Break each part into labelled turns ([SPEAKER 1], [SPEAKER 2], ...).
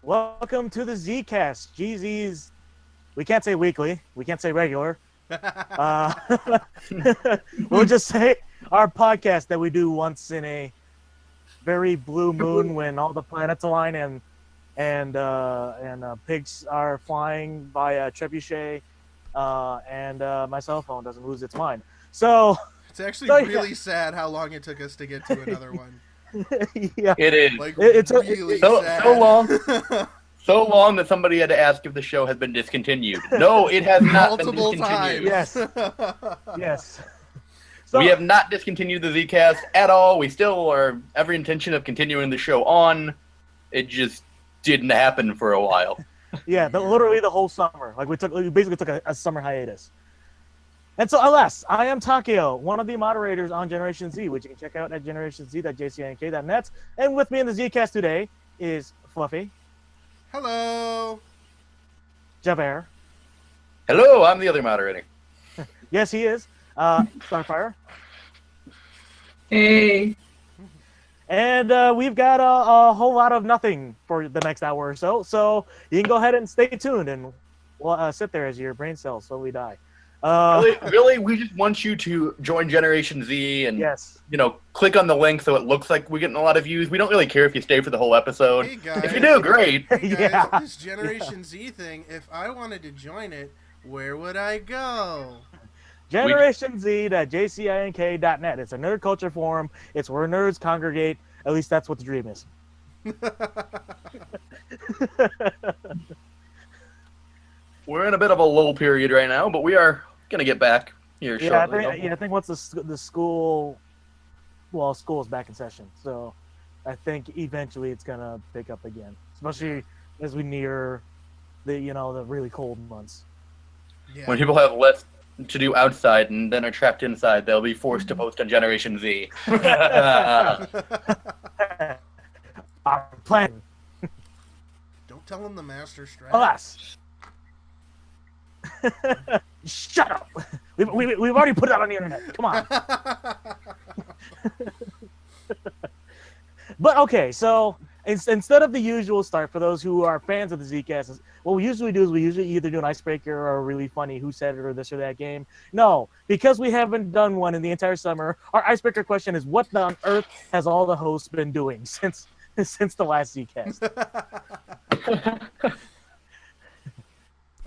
[SPEAKER 1] Welcome to the Zcast. GZ's. We can't say weekly. We can't say regular. Uh, we'll just say our podcast that we do once in a very blue moon when all the planets align and pigs are flying by a trebuchet, and my cell phone doesn't lose its mind. So
[SPEAKER 2] It's actually
[SPEAKER 1] So,
[SPEAKER 2] really sad how long it took us to get to another one.
[SPEAKER 1] yeah,
[SPEAKER 3] It is
[SPEAKER 2] Like,
[SPEAKER 1] It's a-
[SPEAKER 2] really
[SPEAKER 3] so
[SPEAKER 2] sad.
[SPEAKER 3] so long that somebody had to ask if the show has been discontinued. No, it has not been
[SPEAKER 2] Multiple
[SPEAKER 3] discontinued.
[SPEAKER 2] times.
[SPEAKER 1] Yes. yes. So,
[SPEAKER 3] We have not discontinued the Zcast at all. We still are every intention of continuing the show on. It just didn't happen for a while.
[SPEAKER 1] yeah, literally the whole summer. Like we basically took a summer hiatus. And so, alas, I am Takeo, one of the moderators on Generation Z, which you can check out at generationz.jcink.net. And with me in the Zcast today is Fluffy,
[SPEAKER 2] Hello.
[SPEAKER 1] Javert.
[SPEAKER 3] Hello, I'm the other moderator.
[SPEAKER 1] Yes, he is. Starfire.
[SPEAKER 4] Hey.
[SPEAKER 1] And we've got a whole lot of nothing for the next hour or so. So you can go ahead and stay tuned and sit there as your brain cells slowly die.
[SPEAKER 3] Really, we just want you to join Generation Z and
[SPEAKER 1] Yes.
[SPEAKER 3] click on the link so it looks like we're getting a lot of views. We don't really care if you stay for the whole episode.
[SPEAKER 2] Hey, guys.
[SPEAKER 3] If you do, great.
[SPEAKER 2] Hey, guys,
[SPEAKER 1] Yeah.
[SPEAKER 2] this Generation Z thing, if I wanted to join it, where would I go?
[SPEAKER 1] GenerationZ.jcink.net. It's a nerd culture forum. It's where nerds congregate. At least that's what the dream is.
[SPEAKER 3] We're in a bit of a lull period right now, but we are gonna get back here
[SPEAKER 1] Yeah,
[SPEAKER 3] shortly.
[SPEAKER 1] I think once the school, well, school's back in session, so I think eventually it's gonna pick up again, especially as we near the the really cold months.
[SPEAKER 2] Yeah.
[SPEAKER 3] When people have less to do outside and then are trapped inside, they'll be forced to post on Generation Z.
[SPEAKER 1] Our plan,
[SPEAKER 2] Don't tell them the master strat.
[SPEAKER 1] alas. Shut up. We've already put it out on the internet. Come on. But okay, so instead of the usual start for those who are fans of the Zcast, what we usually do is we usually either do an icebreaker or a really funny who said it or this or that game. No, because we haven't done one in the entire summer, our icebreaker question is what on earth has all the hosts been doing since the last Zcast?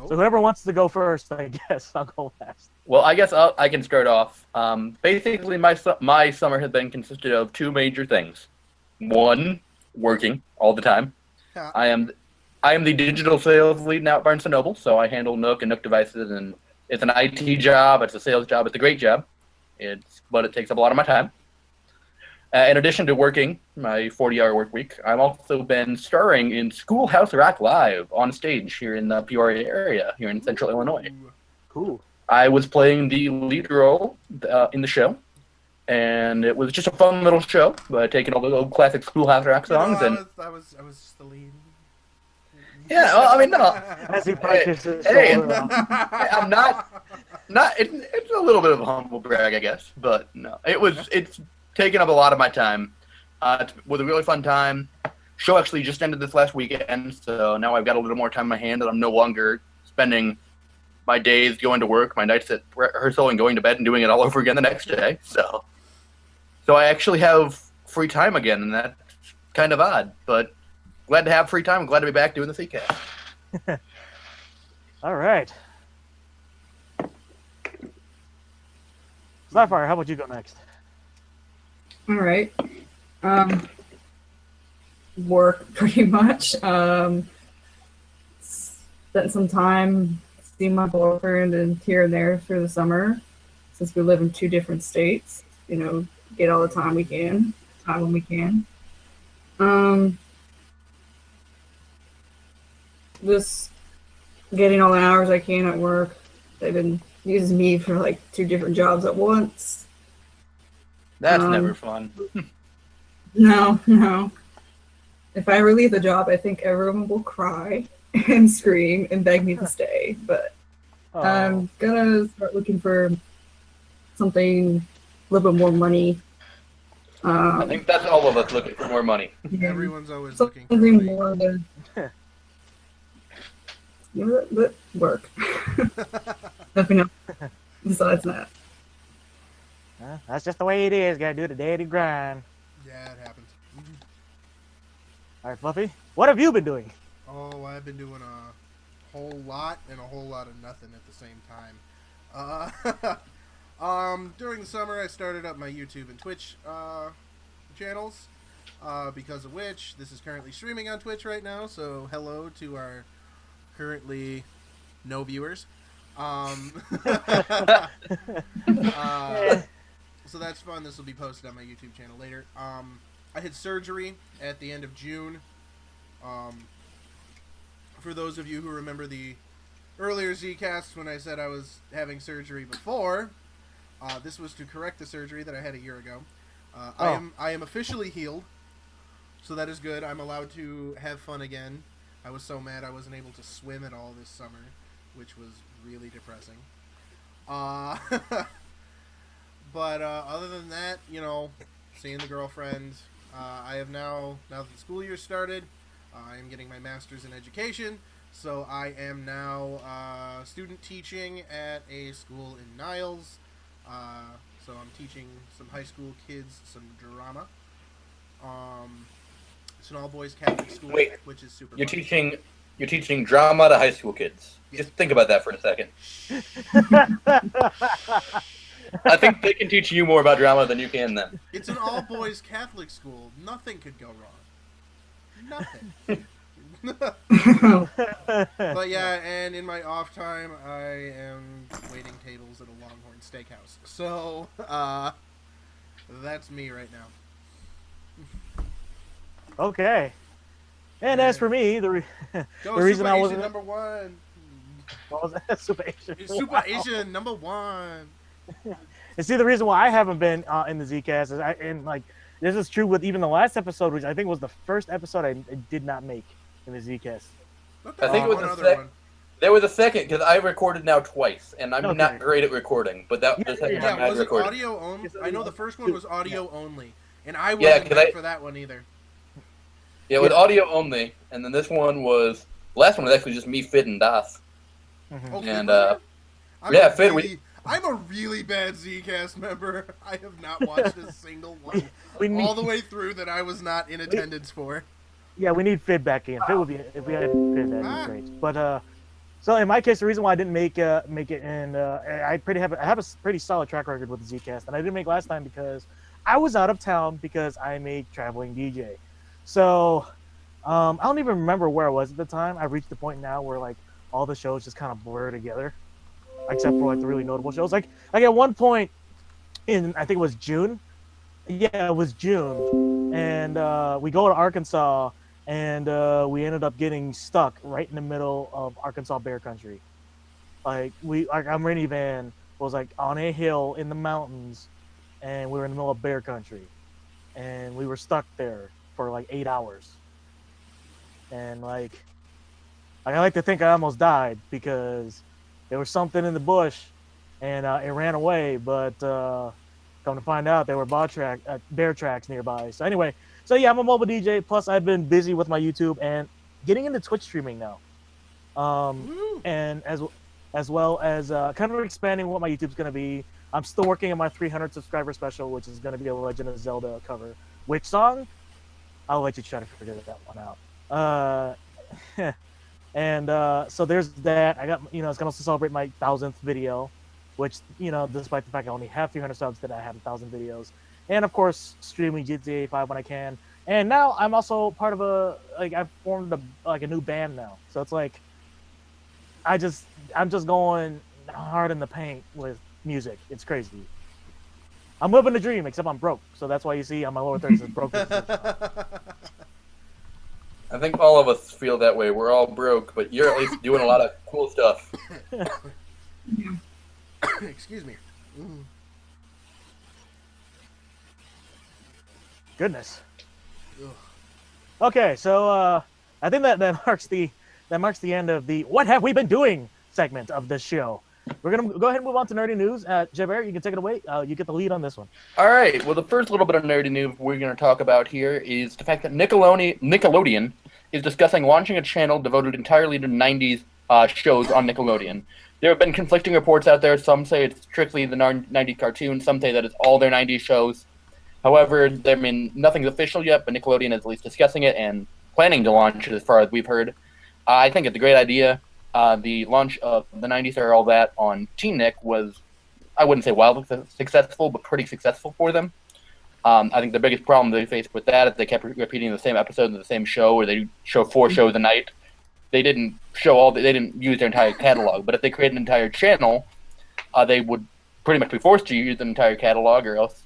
[SPEAKER 1] So whoever wants to go first, I guess I'll go last.
[SPEAKER 3] Well, I guess I can start off. Basically, my summer has been consisted of two major things. One, working all the time.
[SPEAKER 2] Yeah.
[SPEAKER 3] I am the digital sales lead now at Barnes & Noble, so I handle Nook and Nook devices, and it's an IT job, it's a sales job, it's a great job. But it takes up a lot of my time. In addition to working my 40-hour work week, I've also been starring in Schoolhouse Rock Live on stage here in the Peoria area, here in Central Illinois.
[SPEAKER 1] Cool.
[SPEAKER 3] I was playing the lead role in the show, and it was just a fun little show, taking all the old classic Schoolhouse Rock songs.
[SPEAKER 2] I was just the lead.
[SPEAKER 3] Yeah, well, I mean, no.
[SPEAKER 1] As he practices.
[SPEAKER 3] Hey,
[SPEAKER 1] solo.
[SPEAKER 3] I'm not. It's a little bit of a humble brag, I guess, but no, it's taken up a lot of my time. It was a really fun time. Show actually just ended this last weekend, so now I've got a little more time in my hand, and I'm no longer spending my days going to work, my nights at rehearsal, and going to bed and doing it all over again the next day. So I actually have free time again, and that's kind of odd, but glad to have free time. I'm glad to be back doing the Zcast.
[SPEAKER 1] All right. Starfire, how about you go next?
[SPEAKER 4] All right. Work pretty much. Spent some time seeing my boyfriend and here and there through the summer, since we live in two different states. Get all the time we can, when we can. Just getting all the hours I can at work. They've been using me for like two different jobs at once.
[SPEAKER 3] That's never fun.
[SPEAKER 4] No. If I ever leave the job, I think everyone will cry and scream and beg me to stay. But I'm gonna start looking for something a little bit more money.
[SPEAKER 3] I think that's all of us looking for more money.
[SPEAKER 4] Yeah,
[SPEAKER 2] Everyone's always looking for
[SPEAKER 4] something
[SPEAKER 2] money.
[SPEAKER 4] more than that work. Nothing else besides that.
[SPEAKER 1] That's just the way it is. Gotta do the daily grind.
[SPEAKER 2] Yeah, it happens.
[SPEAKER 1] All right, Fluffy. What have you been doing?
[SPEAKER 2] Oh, I've been doing a whole lot and a whole lot of nothing at the same time. During the summer, I started up my YouTube and Twitch channels. Because of which, this is currently streaming on Twitch right now. So, hello to our currently no viewers. So that's fun. This will be posted on my YouTube channel later. I had surgery at the end of June. For those of you who remember the earlier Zcasts when I said I was having surgery before, this was to correct the surgery that I had a year ago. I am officially healed, so that is good. I'm allowed to have fun again. I was so mad I wasn't able to swim at all this summer, which was really depressing. But other than that, you know, seeing the girlfriend, I have now that the school year started, I am getting my master's in education, so I am now student teaching at a school in Niles. So I'm teaching some high school kids some drama. It's an all-boys Catholic school, which is super fun.
[SPEAKER 3] You're teaching drama to high school kids.
[SPEAKER 2] Yes.
[SPEAKER 3] Just think about that for a second. I think they can teach you more about drama than you can them.
[SPEAKER 2] It's an all-boys Catholic school. Nothing could go wrong. Nothing. But yeah, and in my off time, I am waiting tables at a Longhorn Steakhouse. So, that's me right now.
[SPEAKER 1] Okay. And as for me, the reason
[SPEAKER 2] Super
[SPEAKER 1] I wasn't
[SPEAKER 2] Asian #1.
[SPEAKER 1] What was that? Super Asian.
[SPEAKER 2] Super Asian #1.
[SPEAKER 1] And see, the reason why I haven't been in the Zcast is this is true with even the last episode, which I think was the first episode I did not make in the Zcast.
[SPEAKER 3] I think it was the second. There was a second because I recorded now twice, and I'm not great at recording. But that the second time I
[SPEAKER 2] was it
[SPEAKER 3] recorded.
[SPEAKER 2] audio only? I know the first one was audio only, and I wasn't there for that one either.
[SPEAKER 3] Yeah, with audio only, and then this one was last one was actually just me, Fid, and Das.
[SPEAKER 2] Okay,
[SPEAKER 3] And
[SPEAKER 2] Fid. I'm a really bad Zcast member. I have not watched a single one all the way through that I was not in attendance for.
[SPEAKER 1] Yeah, we need Fid back in. Fid would be if we had Fid, that'd be great. But so in my case, the reason why I didn't make it, and I have a pretty solid track record with the Zcast, and I didn't make last time because I was out of town because I'm a traveling DJ. So I don't even remember where I was at the time. I've reached the point now where like all the shows just kind of blur together, except for like the really notable shows. Like at one point in I think it was June. Yeah, it was June, and we go to Arkansas, and we ended up getting stuck right in the middle of Arkansas bear country. Like our minivan was like on a hill in the mountains, and we were in the middle of bear country, and we were stuck there for like 8 hours. And like I like to think I almost died because there was something in the bush, and it ran away. But come to find out, there were bear tracks nearby. So anyway, so yeah, I'm a mobile DJ. Plus, I've been busy with my YouTube and getting into Twitch streaming now, and as well as kind of expanding what my YouTube's going to be. I'm still working on my 300 subscriber special, which is going to be a Legend of Zelda cover. Which song? I'll let you try to figure that one out. And so there's that. I got, it's going to also celebrate my 1000th video, which, despite the fact I only have 300 subs, that I have 1,000 videos. And of course, streaming GTA 5 when I can. And now I'm also part of I've formed a new band now. So it's like, I'm just going hard in the paint with music. It's crazy. I'm living the dream, except I'm broke. So that's why you see on my lower third it says broke.
[SPEAKER 3] I think all of us feel that way. We're all broke, but you're at least doing a lot of cool stuff.
[SPEAKER 2] Excuse me.
[SPEAKER 1] Goodness. Ugh. Okay, so I think that marks the end of the "What Have We Been Doing" segment of this show. We're gonna go ahead and move on to nerdy news. Javert, you can take it away. You get the lead on this one.
[SPEAKER 3] All right. Well, the first little bit of nerdy news we're going to talk about here is the fact that Nickelodeon is discussing launching a channel devoted entirely to 90s shows on Nickelodeon. There have been conflicting reports out there. Some say it's strictly the 90s cartoons. Some say that it's all their 90s shows. However, nothing's official yet, but Nickelodeon is at least discussing it and planning to launch it as far as we've heard. I think it's a great idea. The launch of the 90s Are All That on Teen Nick was, I wouldn't say wildly successful, but pretty successful for them. I think the biggest problem they faced with that is they kept repeating the same episode of the same show, where they show 4 shows a night. They didn't use their entire catalog. But if they create an entire channel, they would pretty much be forced to use an entire catalog, or else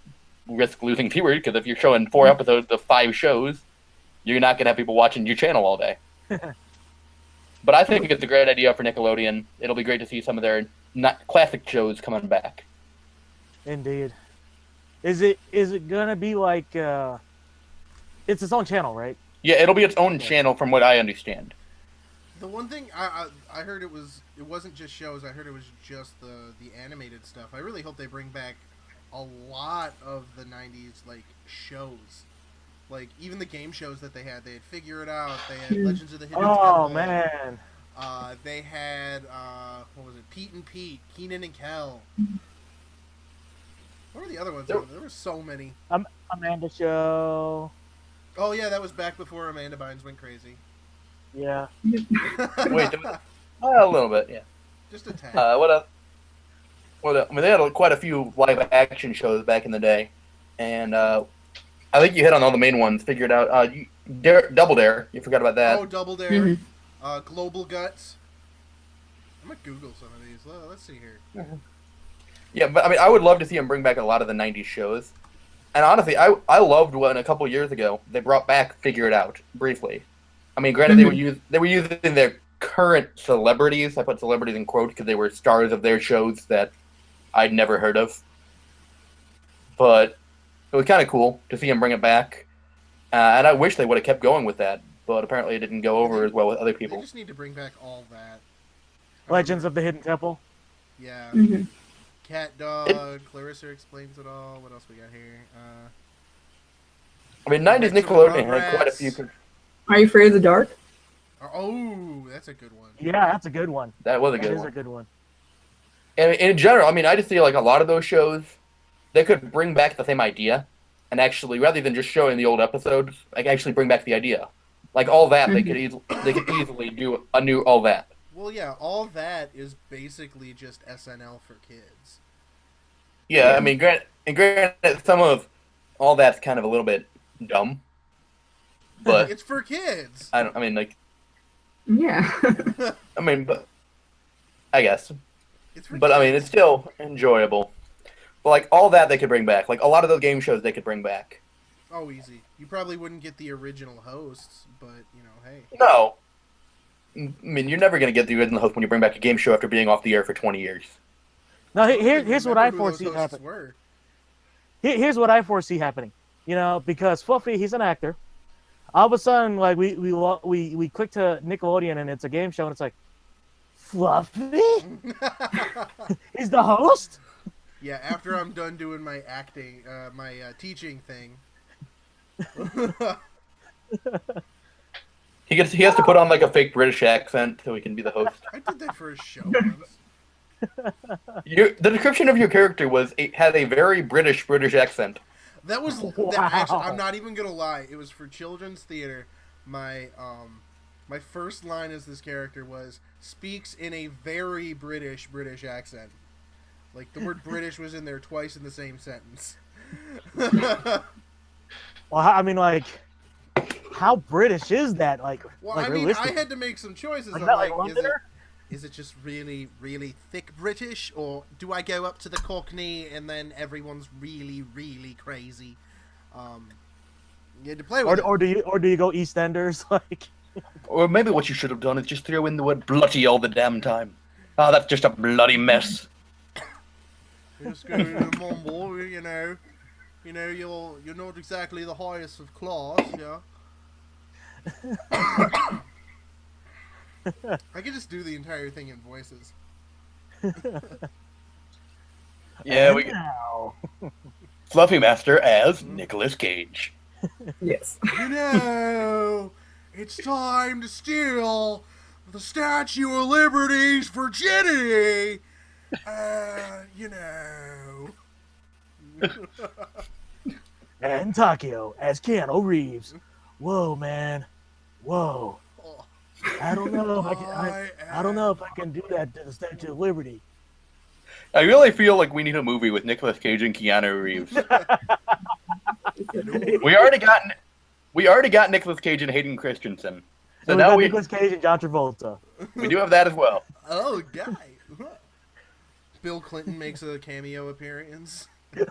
[SPEAKER 3] risk losing viewers. Because if you're showing 4 episodes of 5 shows, you're not going to have people watching your channel all day. But I think it's a great idea for Nickelodeon. It'll be great to see some of their classic shows coming back.
[SPEAKER 1] Indeed. Is it gonna be like it's its own channel, right?
[SPEAKER 3] Yeah, it'll be its own channel from what I understand.
[SPEAKER 2] The one thing I heard it wasn't just shows. I heard it was just the animated stuff. I really hope they bring back a lot of the 90s like shows. Like even the game shows that they had Figure It Out, they had Legends of the Hidden Temple.
[SPEAKER 1] Oh man.
[SPEAKER 2] They had what was it? Pete and Pete, Keenan and Kel. What were the other ones? There were so many.
[SPEAKER 1] Amanda Show.
[SPEAKER 2] Oh yeah, that was back before Amanda Bynes went crazy.
[SPEAKER 1] Yeah.
[SPEAKER 3] Wait, a little bit, yeah.
[SPEAKER 2] Just a tad.
[SPEAKER 3] What else? I mean, they had quite a few live action shows back in the day, and I think you hit on all the main ones. Figure It Out. Double Dare. You forgot about that.
[SPEAKER 2] Oh, Double Dare. Global Guts. I'm gonna Google some of these. Let's see here.
[SPEAKER 3] Yeah, but I mean, I would love to see them bring back a lot of the 90s shows. And honestly, I loved when a couple years ago they brought back Figure It Out briefly. I mean, granted, they were using their current celebrities. I put celebrities in quotes because they were stars of their shows that I'd never heard of. But it was kind of cool to see them bring it back. And I wish they would have kept going with that. But apparently it didn't go over as well with other people.
[SPEAKER 2] They just need to bring back all that.
[SPEAKER 1] Legends of the Hidden Temple.
[SPEAKER 2] Yeah. Cat Dog, Clarissa Explains It All. What else we got here?
[SPEAKER 3] I mean, 90s Nickelodeon had quite a few.
[SPEAKER 4] Are You Afraid of the Dark?
[SPEAKER 2] Oh, that's a good one.
[SPEAKER 1] Yeah, that's a good one.
[SPEAKER 3] That was a good one.
[SPEAKER 1] That is a good one.
[SPEAKER 3] And in general, I mean, I just feel like a lot of those shows, they could bring back the same idea, and actually, rather than just showing the old episodes, like actually bring back the idea. Like All That, they could easily do a new All That.
[SPEAKER 2] Well, yeah, All That is basically just SNL for kids.
[SPEAKER 3] Yeah, I mean, granted, some of All That's kind of a little bit dumb, but
[SPEAKER 2] it's for kids.
[SPEAKER 3] I guess. But I mean, it's still enjoyable. But like All That, they could bring back. Like a lot of those game shows, they could bring back.
[SPEAKER 2] Oh, easy. You probably wouldn't get the original hosts, but hey.
[SPEAKER 3] No. I mean, you're never going to get the original host when you bring back a game show after being off the air for 20 years.
[SPEAKER 1] Now, here's what I foresee happening. Here's what I foresee happening. Because Fluffy, he's an actor. All of a sudden, like we click to Nickelodeon and it's a game show and it's like, Fluffy? He's the host?
[SPEAKER 2] Yeah, after I'm done doing my acting, my teaching thing.
[SPEAKER 3] He has to put on like a fake British accent so he can be the host.
[SPEAKER 2] I did that for a show once.
[SPEAKER 3] The description of your character had a very British accent.
[SPEAKER 2] That was actually, I'm not even gonna lie. It was for children's theater. My first line as this character was speaks in a very British accent. Like the word British was in there twice in the same sentence.
[SPEAKER 1] Well, I mean, like, how British is that? Like,
[SPEAKER 2] well,
[SPEAKER 1] like
[SPEAKER 2] I mean,
[SPEAKER 1] realistic?
[SPEAKER 2] I had to make some choices.
[SPEAKER 1] Like,
[SPEAKER 2] I'm
[SPEAKER 1] that,
[SPEAKER 2] like,
[SPEAKER 1] Londoner?
[SPEAKER 2] Is it just really, really thick British, or do I go up to the Cockney and then everyone's really, really crazy? You had to play with it.
[SPEAKER 1] Or do you go EastEnders? Like,
[SPEAKER 3] or maybe what you should have done is just throw in the word bloody all the damn time. Oh, that's just a bloody mess.
[SPEAKER 2] Just go to the mumble, you're not exactly the highest of class, yeah. I could just do the entire thing in voices.
[SPEAKER 3] Yeah, we Fluffy Master as Nicolas Cage.
[SPEAKER 4] Yes.
[SPEAKER 2] It's time to steal the Statue of Liberty's virginity. You know.
[SPEAKER 1] And Takeo as Keanu Reeves. Whoa, man. Whoa. I don't know if I don't know if I can do that to the Statue of Liberty.
[SPEAKER 3] I really feel like we need a movie with Nicolas Cage and Keanu Reeves. we already got Nicolas Cage and Hayden Christensen. So now we
[SPEAKER 1] Nicolas Cage and John Travolta.
[SPEAKER 3] We do have that as well.
[SPEAKER 2] Oh, guy. Bill Clinton makes a cameo appearance. Who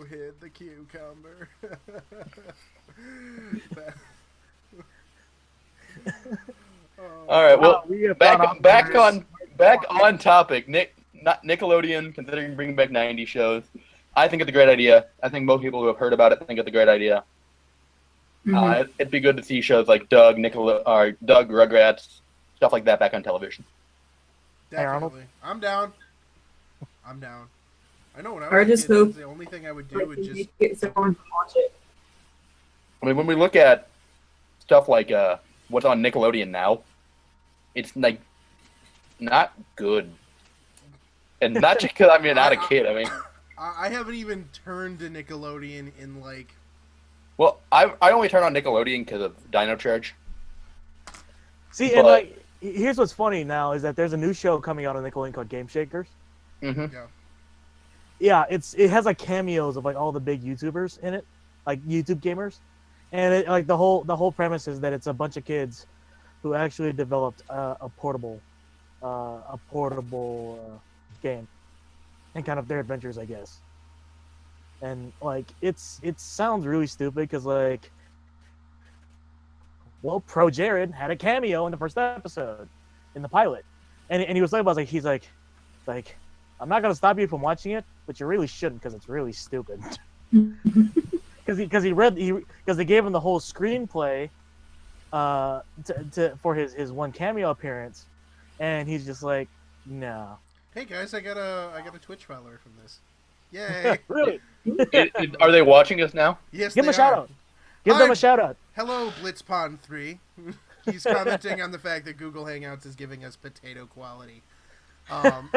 [SPEAKER 2] hid the cucumber?
[SPEAKER 3] All right. Well, back on topic. Nickelodeon, considering bringing back '90s shows, I think it's a great idea. I think most people who have heard about it think it's a great idea. It'd be good to see shows like Doug, Rugrats, stuff like that back on television.
[SPEAKER 2] Definitely. I'm down. I know when I was
[SPEAKER 4] just
[SPEAKER 2] a kid,
[SPEAKER 4] hope
[SPEAKER 2] the only thing I would do would just
[SPEAKER 4] get someone to watch it.
[SPEAKER 3] I mean, when we look at stuff like what's on Nickelodeon now, it's like not good, and not just because I'm not a kid. I mean,
[SPEAKER 2] I haven't even turned to Nickelodeon in like.
[SPEAKER 3] Well, I only turn on Nickelodeon because of Dino Charge.
[SPEAKER 1] See, and like, here's what's funny now is that there's a new show coming out on Nickelodeon called Game Shakers.
[SPEAKER 3] Mm-hmm.
[SPEAKER 2] Yeah.
[SPEAKER 1] Yeah, it has like cameos of like all the big YouTubers in it, like YouTube gamers, and it, like the whole premise is that it's a bunch of kids who actually developed a portable game and kind of their adventures, I guess. And like it sounds really stupid because like, well, Pro Jared had a cameo in the first episode, in the pilot, and he was talking about he's like, I'm not gonna stop you from watching it, but you really shouldn't because it's really stupid. Because they gave him the whole screenplay, for his one cameo appearance, and he's just like, no.
[SPEAKER 2] Hey guys, I got a Twitch follower from this. Yay!
[SPEAKER 1] Really?
[SPEAKER 3] Are they watching us now?
[SPEAKER 2] Yes,
[SPEAKER 1] Give them
[SPEAKER 2] they
[SPEAKER 1] a shout
[SPEAKER 2] are.
[SPEAKER 1] out. Give them a shout out.
[SPEAKER 2] Hello, Blitzpond3. He's commenting on the fact that Google Hangouts is giving us potato quality.
[SPEAKER 1] You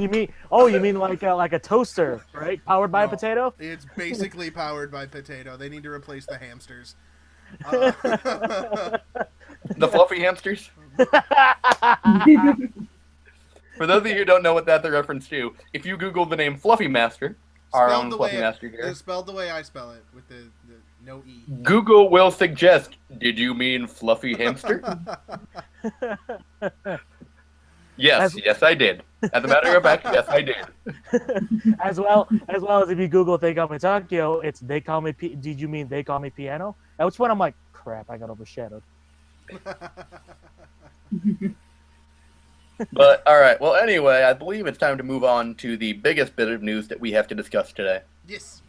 [SPEAKER 1] mean like a toaster, right? Powered by a potato?
[SPEAKER 2] It's basically powered by potato. They need to replace the hamsters.
[SPEAKER 3] The fluffy hamsters? For those of you who don't know what that's a reference to, if you Google the name Fluffy Master, our own Fluffy Master here.
[SPEAKER 2] It's spelled the way I spell it, with the no E.
[SPEAKER 3] Google will suggest, did you mean Fluffy Hamster? Yes, I did. As a matter of fact, yes, I did.
[SPEAKER 1] as well as if you Google They Call Me Takeo, it's They Call Me did you mean They Call Me Piano? At which point I'm like, crap, I got overshadowed.
[SPEAKER 3] But, alright, well, anyway, I believe it's time to move on to the biggest bit of news that we have to discuss today.
[SPEAKER 2] Yes.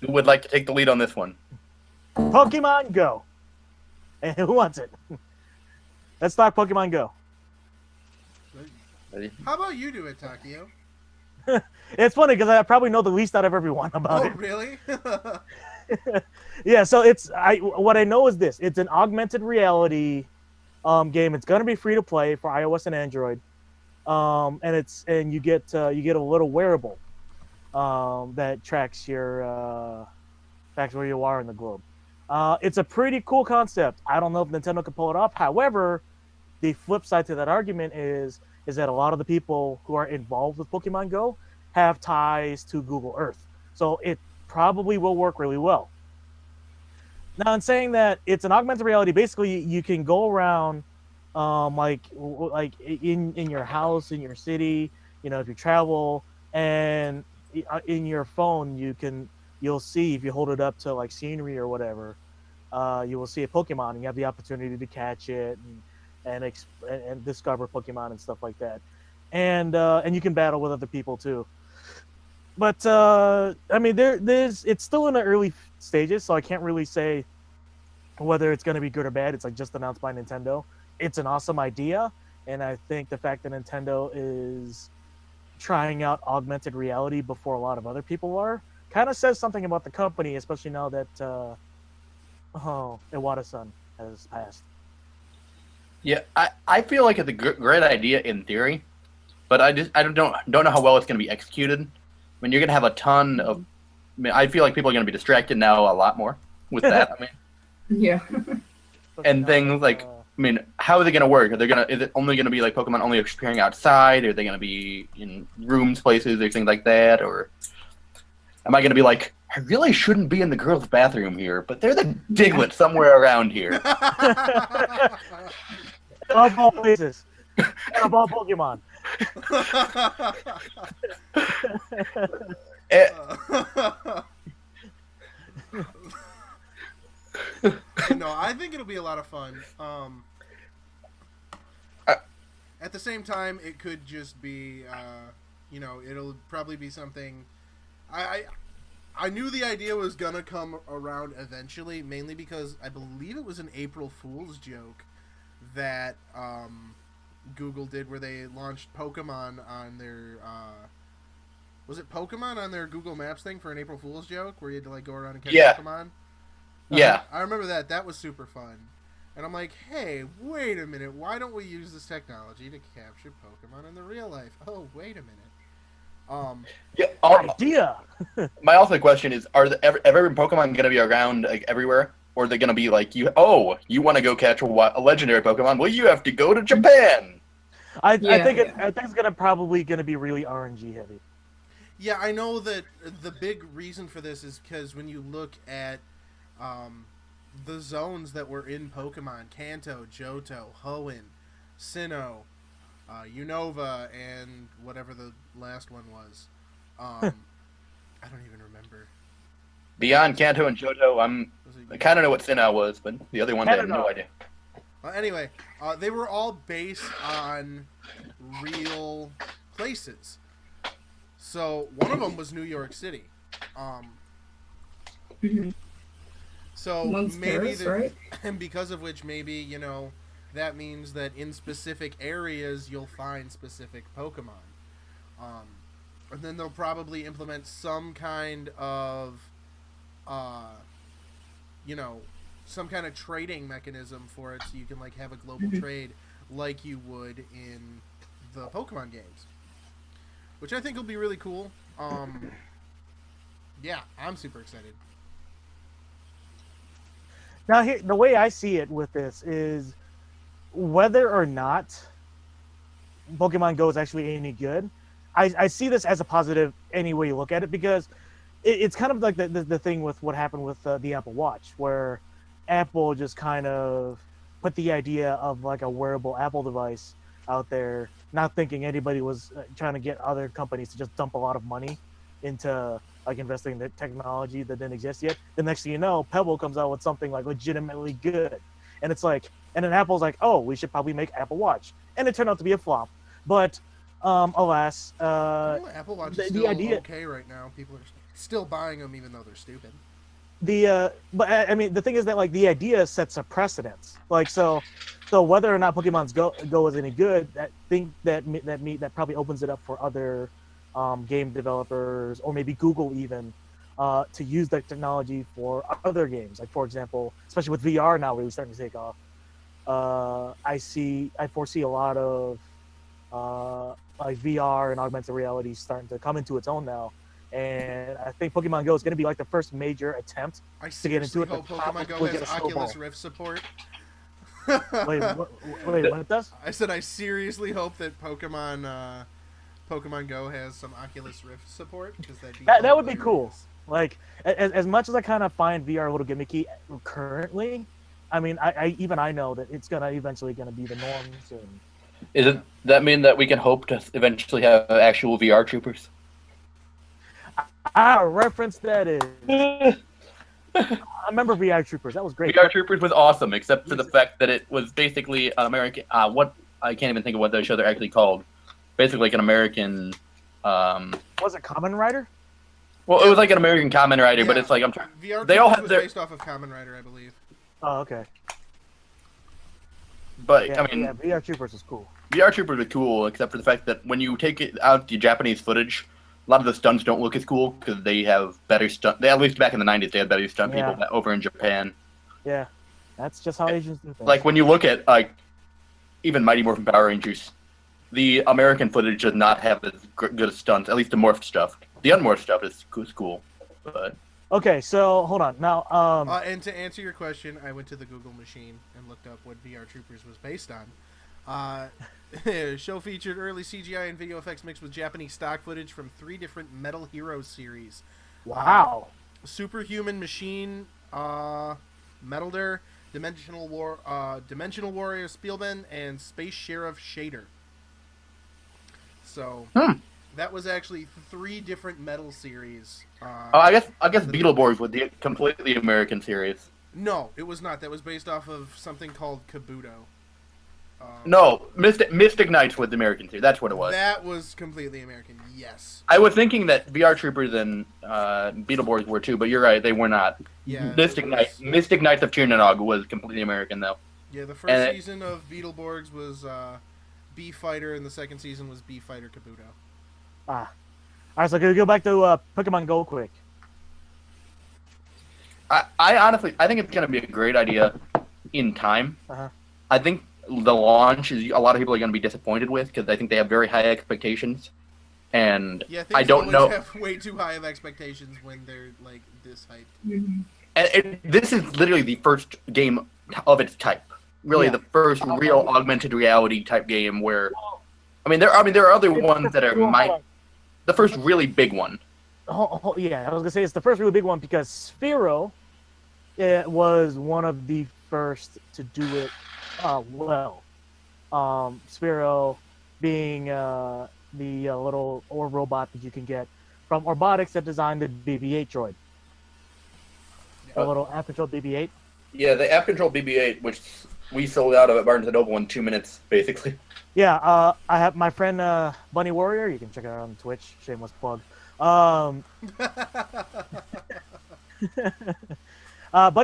[SPEAKER 3] Who would like to take the lead on this one?
[SPEAKER 1] Pokemon Go. And who wants it? Let's talk Pokemon Go.
[SPEAKER 3] Ready?
[SPEAKER 2] How about you do it, Takeo?
[SPEAKER 1] It's funny because I probably know the least out of everyone about it.
[SPEAKER 2] Oh, really?
[SPEAKER 1] Yeah, so what I know is this. It's an augmented reality game. It's gonna be free to play for iOS and Android. And you get a little wearable that tracks where you are in the globe. It's a pretty cool concept. I don't know if Nintendo can pull it off. However, the flip side to that argument is that a lot of the people who are involved with Pokemon Go have ties to Google Earth. So it probably will work really well. Now, in saying that it's an augmented reality, basically you can go around like in your house, in your city, if you travel, and in your phone you'll see, if you hold it up to like scenery or whatever, you will see a Pokemon and you have the opportunity to catch it and discover Pokemon and stuff like that. And you can battle with other people too. But I mean, it's still in the early stages, so I can't really say whether it's going to be good or bad. It's like just announced by Nintendo. It's an awesome idea, and I think the fact that Nintendo is trying out augmented reality before a lot of other people are kind of says something about the company, especially now that Iwata-san has passed.
[SPEAKER 3] Yeah, I feel like it's a great idea in theory, but I don't know how well it's going to be executed. I mean, you're going to have a ton of. I mean, I feel like people are going to be distracted now a lot more with that. I mean,
[SPEAKER 4] Yeah.
[SPEAKER 3] and things like, I mean, how are they going to work? Is it only going to be like Pokemon only appearing outside? Are they going to be in rooms, places, or things like that? Or am I going to be like, I really shouldn't be in the girls' bathroom here, but there's a Diglett somewhere around here.
[SPEAKER 1] Of all places. Of all Pokemon.
[SPEAKER 2] No, I think it'll be a lot of fun. At the same time, it could just be, it'll probably be something. I knew the idea was gonna come around eventually, mainly because I believe it was an April Fool's joke that Google did, where they launched Pokemon on their. Was it Pokemon on their Google Maps thing for an April Fool's joke, where you had to like go around and catch Pokemon?
[SPEAKER 3] Yeah.
[SPEAKER 2] I remember that. That was super fun. And I'm like, hey, wait a minute. Why don't we use this technology to capture Pokemon in the real life? Oh, wait a minute.
[SPEAKER 3] Yeah.
[SPEAKER 1] Idea.
[SPEAKER 3] My ultimate question is: every Pokemon going to be around like everywhere, or are they going to be like you? Oh, you want to go catch a legendary Pokemon? Well, you have to go to Japan.
[SPEAKER 1] I think it's probably gonna be really RNG heavy.
[SPEAKER 2] Yeah, I know that the big reason for this is because when you look at the zones that were in Pokemon, Kanto, Johto, Hoenn, Sinnoh, Unova, and whatever the last one was. I don't even remember.
[SPEAKER 3] Beyond Kanto and Johto, I kind of know what Sinnoh was, but the other one I have no idea.
[SPEAKER 2] Anyway, they were all based on real places. So one of them was New York City. So
[SPEAKER 4] One's
[SPEAKER 2] maybe
[SPEAKER 4] Paris, right?
[SPEAKER 2] and because of which maybe, that means that in specific areas you'll find specific Pokemon. And then they'll probably implement some kind of some kind of trading mechanism for it, so you can like have a global trade like you would in the Pokemon games, which I think will be really cool. Yeah, I'm super excited.
[SPEAKER 1] Now, here, the way I see it with this is whether or not Pokemon Go is actually any good. I see this as a positive any way you look at it, because it's kind of like the thing with what happened with the Apple Watch, where Apple just kind of put the idea of like a wearable Apple device out there, not thinking anybody was trying to get other companies to just dump a lot of money into like investing in the technology that didn't exist yet. The next thing you know, Pebble comes out with something like legitimately good, and it's like, and then Apple's like, oh, we should probably make Apple Watch, and it turned out to be a flop. But alas,
[SPEAKER 2] Apple Watch is still
[SPEAKER 1] idea,
[SPEAKER 2] okay right now. People are still buying them even though they're stupid.
[SPEAKER 1] But I mean, the thing is that like the idea sets a precedence. Like so whether or not Pokemon's Go is any good, that probably opens it up for other game developers, or maybe Google even, to use that technology for other games. Like for example, especially with VR now really starting to take off, I foresee a lot of like VR and augmented reality starting to come into its own now. And I think Pokemon Go is going to be like the first major attempt to get into it.
[SPEAKER 2] I hope Pokemon Go has Oculus Rift support.
[SPEAKER 1] Wait, what it does?
[SPEAKER 2] I said I seriously hope that Pokemon Go has some Oculus Rift support, because
[SPEAKER 1] that would be cool. Like as much as I kind of find VR a little gimmicky currently, I mean, I know that it's eventually gonna be the norm soon.
[SPEAKER 3] Does that mean that we can hope to eventually have actual VR troopers?
[SPEAKER 1] Reference that is. I remember VR Troopers. That was great.
[SPEAKER 3] VR Troopers was awesome, except for the fact that it was basically an American. What I can't even think of what those shows are actually called. Basically, like an American.
[SPEAKER 1] Was it Kamen Rider?
[SPEAKER 3] Well, it was like an American Kamen Rider, but it's like
[SPEAKER 2] VR
[SPEAKER 3] they all
[SPEAKER 2] Troopers
[SPEAKER 3] have
[SPEAKER 2] was
[SPEAKER 3] their
[SPEAKER 2] based off of Kamen Rider, I believe.
[SPEAKER 1] Oh, okay.
[SPEAKER 3] But
[SPEAKER 1] Yeah,
[SPEAKER 3] I mean,
[SPEAKER 1] VR Troopers was cool.
[SPEAKER 3] VR Troopers was cool, except for the fact that when you take it out the Japanese footage, lot of the stunts don't look as cool because they have better stunt. At least back in the 90s, they had better stunt people over in Japan.
[SPEAKER 1] Yeah, that's just how Asians do things.
[SPEAKER 3] Like when you look at even Mighty Morphin Power Rangers, the American footage does not have as good as stunts. At least the morphed stuff. The unmorphed stuff is cool, but.
[SPEAKER 1] Okay, so hold on now.
[SPEAKER 2] And to answer your question, I went to the Google machine and looked up what VR Troopers was based on. Show featured early CGI and video effects mixed with Japanese stock footage from 3 different Metal Heroes series.
[SPEAKER 1] Wow.
[SPEAKER 2] Superhuman Machine, Metalder, Dimensional Warrior Spielman, and Space Sheriff Shader. So that was actually 3 different metal series.
[SPEAKER 3] I guess Beetleborgs would be a completely American series.
[SPEAKER 2] No, it was not. That was based off of something called Kabuto.
[SPEAKER 3] No, Mystic Knights was the American series. That's what it was.
[SPEAKER 2] That was completely American, yes.
[SPEAKER 3] I was thinking that VR Troopers and Beetleborgs were too, but you're right, they were not.
[SPEAKER 2] Yeah.
[SPEAKER 3] Mystic Knights of Tirnanog was completely American, though.
[SPEAKER 2] Yeah, the first season of Beetleborgs was B-Fighter, and the second season was B-Fighter Kabuto.
[SPEAKER 1] All right, so can we go back to Pokemon Go quick?
[SPEAKER 3] I honestly, I think it's going to be a great idea in time.
[SPEAKER 1] Uh-huh.
[SPEAKER 3] I think the launch is a lot of people are going to be disappointed with because I think they have very high expectations, and I don't know.
[SPEAKER 2] Have way too high of expectations when they're like this hyped.
[SPEAKER 4] Mm-hmm.
[SPEAKER 3] And this is literally the first game of its type. Really, the first real augmented reality type game where, there are other ones that are the first really big one.
[SPEAKER 1] Yeah, I was gonna say it's the first really big one because Sphero was one of the first to do it well. Sphero being the little robot that you can get from Orbotics that designed the BB-8 droid. A little app-controlled BB-8.
[SPEAKER 3] Yeah, the app-controlled BB-8, which we sold out of at Barnes & Noble in 2 minutes, basically.
[SPEAKER 1] Yeah, I have my friend Bunny Warrior. You can check it out on Twitch. Shameless plug. Bunny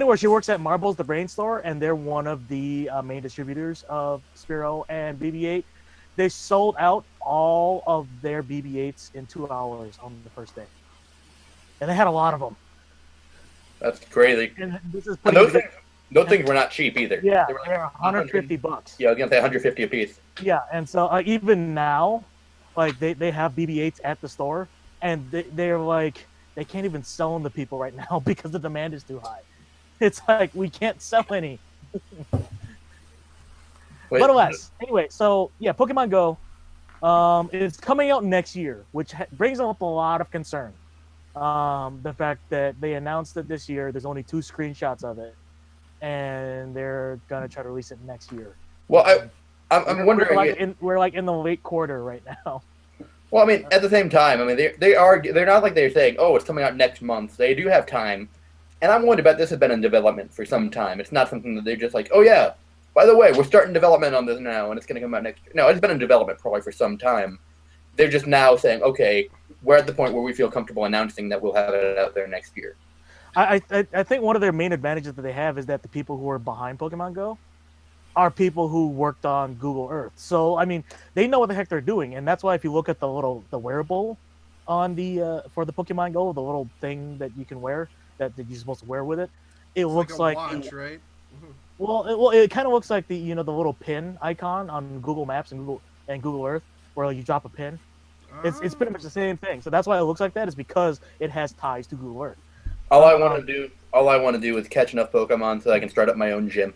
[SPEAKER 1] Warrior, she works at Marbles, the Brain Store, and they're one of the main distributors of Sphero and BB-8. They sold out all of their BB-8s in 2 hours on the first day, and they had a lot of them.
[SPEAKER 3] That's crazy.
[SPEAKER 1] And this is
[SPEAKER 3] those things were not cheap either.
[SPEAKER 1] Yeah,
[SPEAKER 3] they were
[SPEAKER 1] they're $150.
[SPEAKER 3] Yeah, I was gonna say 150 a piece.
[SPEAKER 1] Yeah, and so even now, like they have BB-8s at the store, and they're like they can't even sell them to people right now because the demand is too high. It's like we can't sell any. But alas, anyway, so yeah, Pokemon Go, it's coming out next year, which brings up a lot of concern. The fact that they announced it this year, there's only 2 screenshots of it, and they're gonna try to release it next year.
[SPEAKER 3] Well, I'm wondering.
[SPEAKER 1] We're like in the late quarter right now.
[SPEAKER 3] Well, at the same time, they're not like they're saying, oh, it's coming out next month. They do have time, and I'm willing to bet this has been in development for some time. It's not something that they're just like, oh yeah, by the way, we're starting development on this now, and it's gonna come out next year. No, it's been in development probably for some time. They're just now saying, okay, we're at the point where we feel comfortable announcing that we'll have it out there next year.
[SPEAKER 1] I think one of their main advantages that they have is that the people who are behind Pokemon Go are people who worked on Google Earth. So they know what the heck they're doing, and that's why if you look at the wearable on the for the Pokemon Go, the little thing that you can wear that you're supposed to wear with it, it looks like
[SPEAKER 2] a watch, right?
[SPEAKER 1] Well, it kind of looks like the the little pin icon on Google Maps and Google Earth, where you drop a pin. It's pretty much the same thing. So that's why it looks like that, is because it has ties to Google Earth.
[SPEAKER 3] All I want to do is catch enough Pokemon so I can start up my own gym.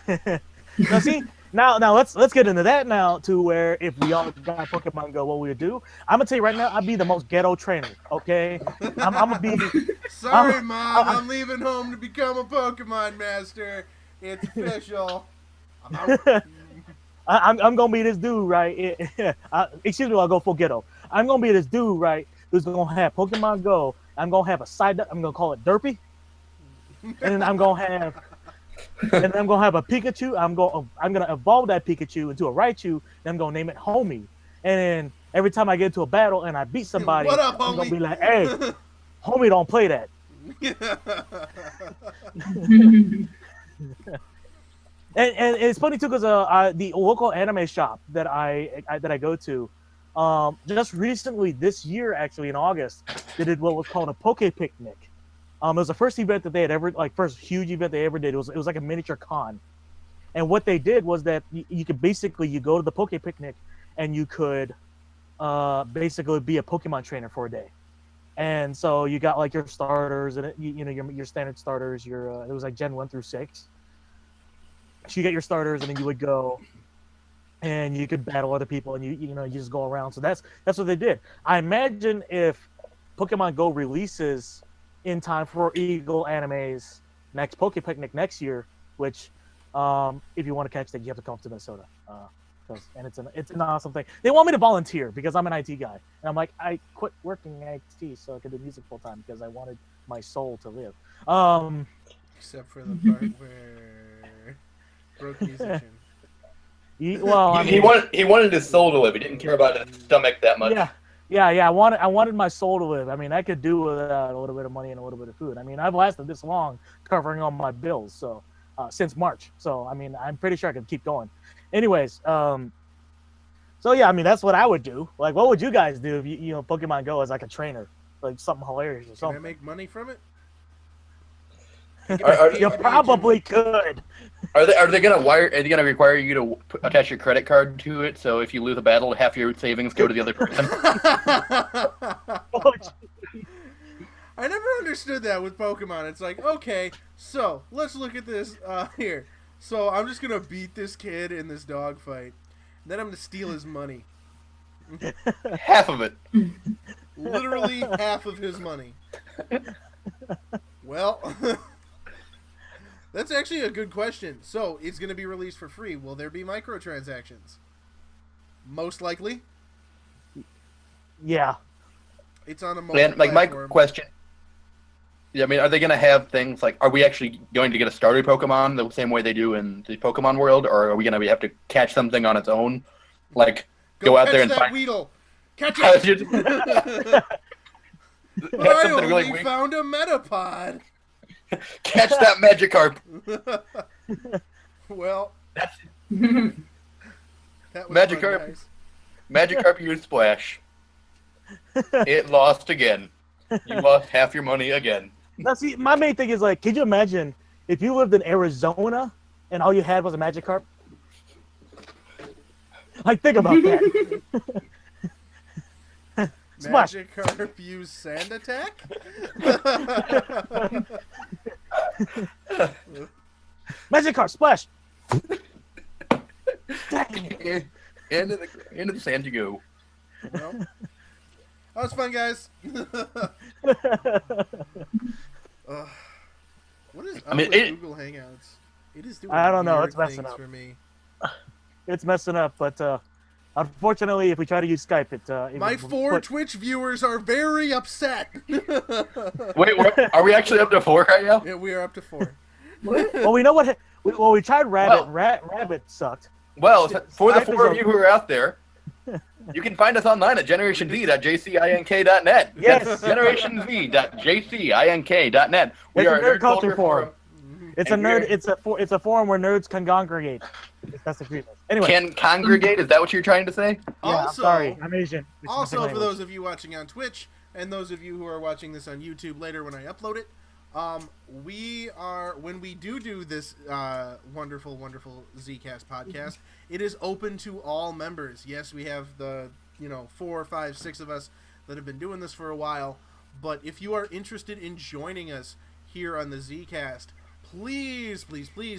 [SPEAKER 1] Now see, now let's get into that now, to where if we all got Pokemon Go, what we would do. I'm gonna tell you right now, I'd be the most ghetto trainer. Okay, I'm gonna be.
[SPEAKER 2] Sorry, Mom, I'm leaving home to become a Pokemon master. It's official.
[SPEAKER 1] I'm gonna be this dude, right? Excuse me, I'll go full ghetto. I'm gonna be this dude, right? Who's gonna have Pokemon Go. I'm gonna have a side. I'm gonna call it Derpy, and then I'm gonna have a Pikachu. I'm gonna evolve that Pikachu into a Raichu. Then I'm gonna name it Homie. And then every time I get into a battle and I beat somebody,
[SPEAKER 2] what up,
[SPEAKER 1] I'm
[SPEAKER 2] homie?
[SPEAKER 1] gonna be like, "Hey, Homie, don't play that." And it's funny too, because the local anime shop that I go to, just recently this year, actually in August, they did what was called a Poke Picnic. It was the first event that they had ever, like, first huge event they ever did. It was like a miniature con, and what they did was that you could basically you go to the Poke Picnic, and you could basically be a Pokemon trainer for a day. And so you got like your starters and your standard starters. It was like Gen 1 through 6. So you get your starters, and then you would go and you could battle other people, and you just go around. So that's what they did. I imagine if Pokemon Go releases in time for Eagle Anime's next Poke Picnic next year, which if you want to catch that, you have to come up to Minnesota. And it's an awesome thing. They want me to volunteer because I'm an IT guy, and I'm like, I quit working in IT so I could do music full time because I wanted my soul to live.
[SPEAKER 2] Except for the part where broke musician.
[SPEAKER 3] He wanted his soul to live. He didn't care about his stomach that much.
[SPEAKER 1] Yeah. I wanted my soul to live. I mean, I could do without a little bit of money and a little bit of food. I mean, I've lasted this long covering all my bills, so since March. So I mean, I'm pretty sure I could keep going. Anyways, so yeah, I mean, that's what I would do. Like, what would you guys do if you Pokemon Go as like a trainer, like something hilarious or something?
[SPEAKER 2] Can I make money from it?
[SPEAKER 1] You probably could.
[SPEAKER 3] Are they gonna require you to attach your credit card to it? So if you lose a battle, half your savings go to the other person.
[SPEAKER 2] I never understood that with Pokemon. It's like, okay, so let's look at this here. So I'm just gonna beat this kid in this dog fight. Then I'm gonna steal his money.
[SPEAKER 3] Half of it.
[SPEAKER 2] Literally half of his money. Well, that's actually a good question. So it's gonna be released for free. Will there be microtransactions? Most likely.
[SPEAKER 1] Yeah.
[SPEAKER 2] It's on a mobile
[SPEAKER 3] Like my
[SPEAKER 2] platform.
[SPEAKER 3] question. Yeah, I mean, are they going to have things like, are we actually going to get a starter Pokemon the same way they do in the Pokemon world, or are we going to have to catch something on its own? Like, go out there and find...
[SPEAKER 2] Weedle. Catch it! I only
[SPEAKER 3] really
[SPEAKER 2] found a Metapod.
[SPEAKER 3] Catch that Magikarp.
[SPEAKER 2] Well, that was
[SPEAKER 3] Magikarp.
[SPEAKER 2] fun, guys.
[SPEAKER 3] Magikarp used Splash. It lost again. You lost half your money again.
[SPEAKER 1] Now, see, my main thing is, like, could you imagine if you lived in Arizona and all you had was a Magikarp? Like, think about that. Splash.
[SPEAKER 2] Magikarp use Sand Attack?
[SPEAKER 1] Magikarp, splash!
[SPEAKER 3] Into the sand you go.
[SPEAKER 2] Well, that was fun, guys. What is up with Google Hangouts? It is doing
[SPEAKER 1] I don't know.
[SPEAKER 2] weird
[SPEAKER 1] It's messing
[SPEAKER 2] things
[SPEAKER 1] up
[SPEAKER 2] for me.
[SPEAKER 1] It's messing up, but unfortunately, if we try to use Skype,
[SPEAKER 2] My 4 Twitch viewers are very upset.
[SPEAKER 3] Wait, are we actually up to 4 right now?
[SPEAKER 2] Yeah, we are up to 4.
[SPEAKER 4] What?
[SPEAKER 1] Well, we know what. We tried Rabbit. Rabbit sucked.
[SPEAKER 3] Well, for the
[SPEAKER 1] Skype
[SPEAKER 3] 4 of
[SPEAKER 1] is
[SPEAKER 3] you who are out there, you can find us online at generationz.jcink.net.
[SPEAKER 1] Yes.
[SPEAKER 3] That's generationz.jcink.net.
[SPEAKER 1] It's a nerd culture forum. It's a
[SPEAKER 3] And
[SPEAKER 1] nerd.
[SPEAKER 3] we're-
[SPEAKER 1] It's a forum where nerds can congregate. That's the agreement. Anyway.
[SPEAKER 3] Can congregate? Is that what you're trying to say?
[SPEAKER 1] Yeah, I'm
[SPEAKER 2] Also,
[SPEAKER 1] sorry, I'm Asian. Which is
[SPEAKER 2] Also,
[SPEAKER 1] different
[SPEAKER 2] for
[SPEAKER 1] language.
[SPEAKER 2] those of you watching on Twitch and those of you who are watching this on YouTube later when I upload it, when we do this wonderful Zcast podcast, it is open to all members. Yes, we have the 4, 5, 6 of us that have been doing this for a while, but if you are interested in joining us here on the Zcast, please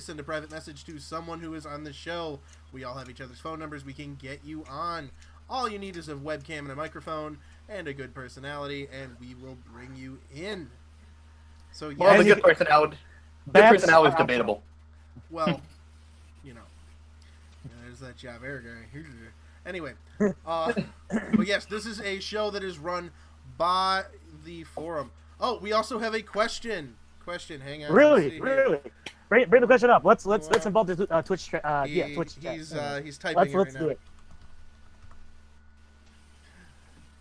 [SPEAKER 2] send a private message to someone who is on the show. We all have each other's phone numbers. We can get you on. All you need is a webcam and a microphone and a good personality, and we will bring you in. So yeah,
[SPEAKER 3] Well, the good personality is debatable.
[SPEAKER 2] well, there's that Javert guy. Anyway, but yes, this is a show that is run by the forum. Oh, we also have a question. Hang on.
[SPEAKER 1] Really. Bring the question up. Let's involve the Twitch. Twitch chat.
[SPEAKER 2] He's typing
[SPEAKER 1] Let's
[SPEAKER 2] right
[SPEAKER 1] do
[SPEAKER 2] now.
[SPEAKER 1] it.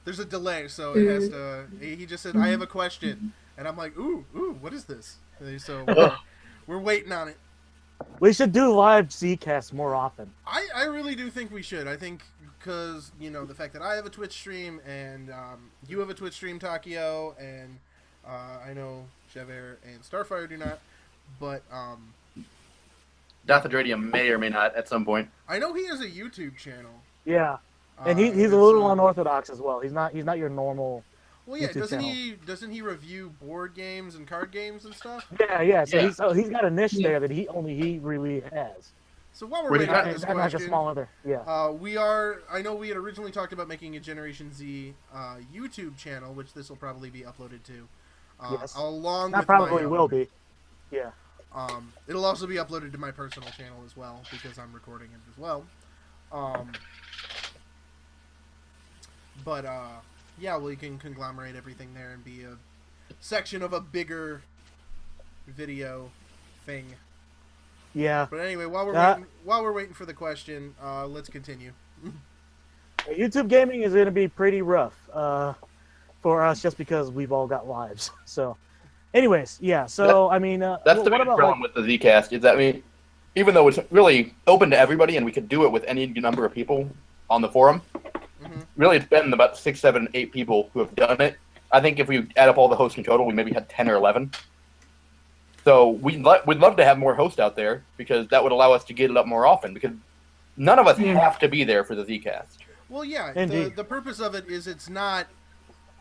[SPEAKER 2] There's a delay, so it has to. He just said, "I have a question," and I'm like, "Ooh, what is this?" So we're waiting on it.
[SPEAKER 1] We should do live Zcasts more often.
[SPEAKER 2] I really do think we should. I think because the fact that I have a Twitch stream and you have a Twitch stream, Takio, and I know Javert and Starfire do not, but
[SPEAKER 3] Dathadradium may or may not at some point.
[SPEAKER 2] I know he has a YouTube channel.
[SPEAKER 1] Yeah, and he's a little unorthodox as well. He's not your normal.
[SPEAKER 2] Well, yeah,
[SPEAKER 1] YouTube
[SPEAKER 2] doesn't he review board games and card games and stuff?
[SPEAKER 1] Yeah. So he's got a niche there that he really has.
[SPEAKER 2] So while we're waiting for this question,
[SPEAKER 1] like a small other,
[SPEAKER 2] I know we had originally talked about making a Generation Z YouTube channel, which this will probably be uploaded to.
[SPEAKER 1] Yes.
[SPEAKER 2] Along
[SPEAKER 1] that
[SPEAKER 2] with
[SPEAKER 1] probably
[SPEAKER 2] my
[SPEAKER 1] will be. Yeah.
[SPEAKER 2] It'll also be uploaded to my personal channel as well because I'm recording it as well. Yeah, well, you can conglomerate everything there and be a section of a bigger video thing.
[SPEAKER 1] Yeah.
[SPEAKER 2] But anyway, while we're waiting for the question, let's continue.
[SPEAKER 1] YouTube gaming is going to be pretty rough for us just because we've all got lives. So, anyways, yeah. So
[SPEAKER 3] that's the
[SPEAKER 1] what
[SPEAKER 3] big
[SPEAKER 1] about
[SPEAKER 3] problem with the Zcast is that even though it's really open to everybody and we could do it with any number of people on the forum, really it's been about 6, 7, 8 people who have done it. I think if we add up all the hosts in total, we maybe had 10 or 11. So we'd love to have more hosts out there because that would allow us to get it up more often because none of us have to be there for the Zcast.
[SPEAKER 2] Well, yeah,
[SPEAKER 1] Indeed.
[SPEAKER 2] the purpose of it is it's not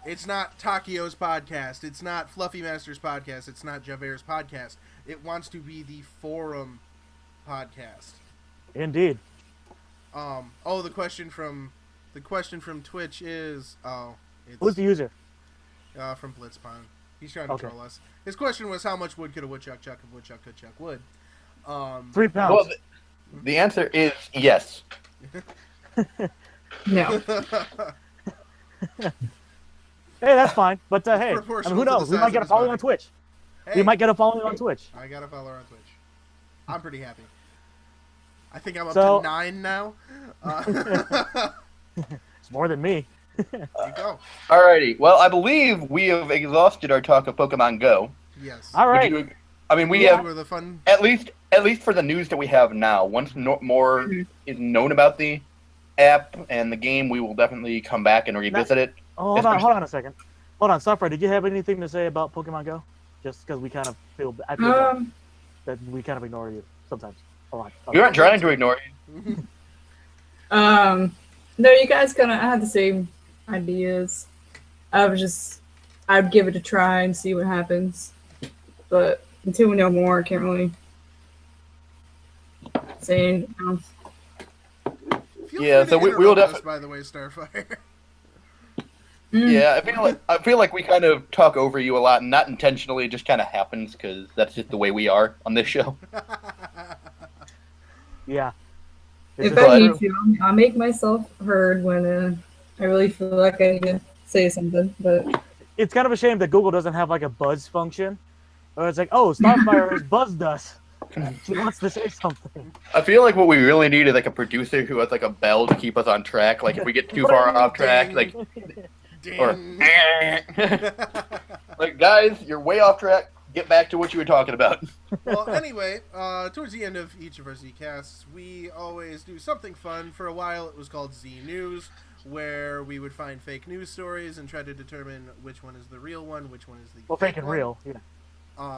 [SPEAKER 2] Takio's podcast, it's not Fluffy Master's podcast, it's not Javert's podcast. It wants to be the forum podcast.
[SPEAKER 1] Indeed.
[SPEAKER 2] The question from Twitch is
[SPEAKER 1] Who's the user?
[SPEAKER 2] from Blitzpon. He's trying to troll us. His question was how much wood could a woodchuck chuck if a woodchuck could chuck wood?
[SPEAKER 1] 3 pounds.
[SPEAKER 3] Well, the answer is yes.
[SPEAKER 4] No.
[SPEAKER 1] Hey, that's fine. But hey,
[SPEAKER 2] Proportional
[SPEAKER 1] who
[SPEAKER 2] to the
[SPEAKER 1] knows? We
[SPEAKER 2] size
[SPEAKER 1] might
[SPEAKER 2] of
[SPEAKER 1] get a
[SPEAKER 2] his
[SPEAKER 1] following
[SPEAKER 2] body.
[SPEAKER 1] on Twitch.
[SPEAKER 2] Hey,
[SPEAKER 1] We might get a following on Twitch.
[SPEAKER 2] I got a follower on Twitch. I'm pretty happy. I think I'm up
[SPEAKER 1] So-
[SPEAKER 2] to 9 now.
[SPEAKER 1] It's more than me.
[SPEAKER 2] There you go.
[SPEAKER 3] Alrighty. Well, I believe we have exhausted our talk of Pokemon Go.
[SPEAKER 2] Yes.
[SPEAKER 1] All right.
[SPEAKER 3] We
[SPEAKER 2] Yeah,
[SPEAKER 3] have
[SPEAKER 2] were the fun.
[SPEAKER 3] at least for the news that we have now. Once more is known about the app and the game, we will definitely come back and revisit it.
[SPEAKER 1] Oh, hold on a second. Hold on, Starfire, did you have anything to say about Pokemon Go? Just because we kind of feel bad that we kind of ignore you sometimes. A lot.
[SPEAKER 3] We aren't trying to ignore you.
[SPEAKER 4] No, you guys kind of had the same ideas. I'd give it a try and see what happens. But until we know more, I can't really say anything else.
[SPEAKER 2] Feel
[SPEAKER 3] Yeah,
[SPEAKER 2] free
[SPEAKER 3] so
[SPEAKER 2] to
[SPEAKER 3] we will
[SPEAKER 2] interrupt us,
[SPEAKER 3] definitely.
[SPEAKER 2] by the way, Starfire.
[SPEAKER 3] Yeah, I feel like we kind of talk over you a lot, and not intentionally. It just kind of happens because that's just the way we are on this show.
[SPEAKER 1] Yeah.
[SPEAKER 4] If I need to, I'll make myself heard when I really feel like I need to say something. But
[SPEAKER 1] It's kind of a shame that Google doesn't have like a buzz function. Or it's like, oh, Starfire has buzzed us. She wants to say something.
[SPEAKER 3] I feel like what we really need is like a producer who has like a bell to keep us on track. Like if we get too far off track, like or like guys, you're way off track. Get back to what you were talking about.
[SPEAKER 2] Well, anyway, towards the end of each of our Zcasts, we always do something fun. For a while, it was called Z News, where we would find fake news stories and try to determine which one is the real one, which one is the
[SPEAKER 1] Fake and
[SPEAKER 2] one.
[SPEAKER 1] real. Yeah.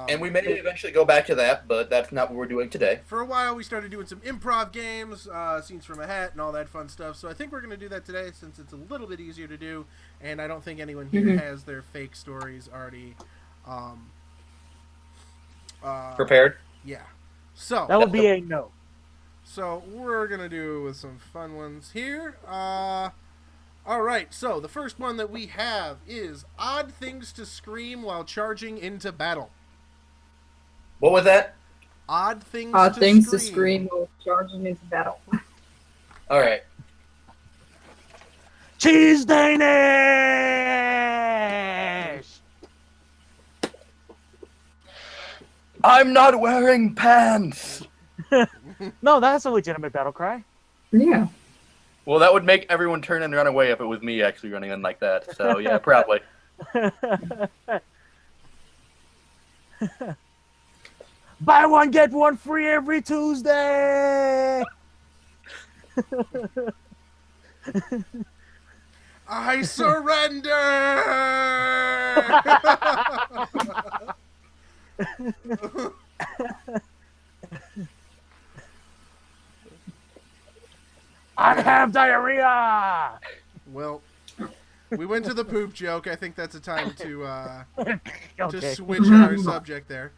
[SPEAKER 3] And we may eventually go back to that, but that's not what we're doing today.
[SPEAKER 2] For a while, we started doing some improv games, scenes from a hat, and all that fun stuff. So I think we're going to do that today, since it's a little bit easier to do, and I don't think anyone here has their fake stories already
[SPEAKER 3] Prepared?
[SPEAKER 2] Yeah. So
[SPEAKER 1] That would be a no.
[SPEAKER 2] So we're gonna do with some fun ones here. All right. So the first one that we have is odd things to scream while charging into battle.
[SPEAKER 3] What was that?
[SPEAKER 2] Odd things.
[SPEAKER 4] to scream while charging into battle.
[SPEAKER 3] All right.
[SPEAKER 1] Cheese Danish!
[SPEAKER 3] I'm not wearing pants.
[SPEAKER 1] No, that's a legitimate battle cry.
[SPEAKER 4] Yeah.
[SPEAKER 3] Well, that would make everyone turn and run away if it was me actually running in like that. So yeah, probably.
[SPEAKER 1] Buy one, get one free every Tuesday!
[SPEAKER 2] I surrender.
[SPEAKER 1] I have diarrhea.
[SPEAKER 2] Well, we went to the poop joke. I think that's a time to
[SPEAKER 1] Okay.
[SPEAKER 2] switch our subject there.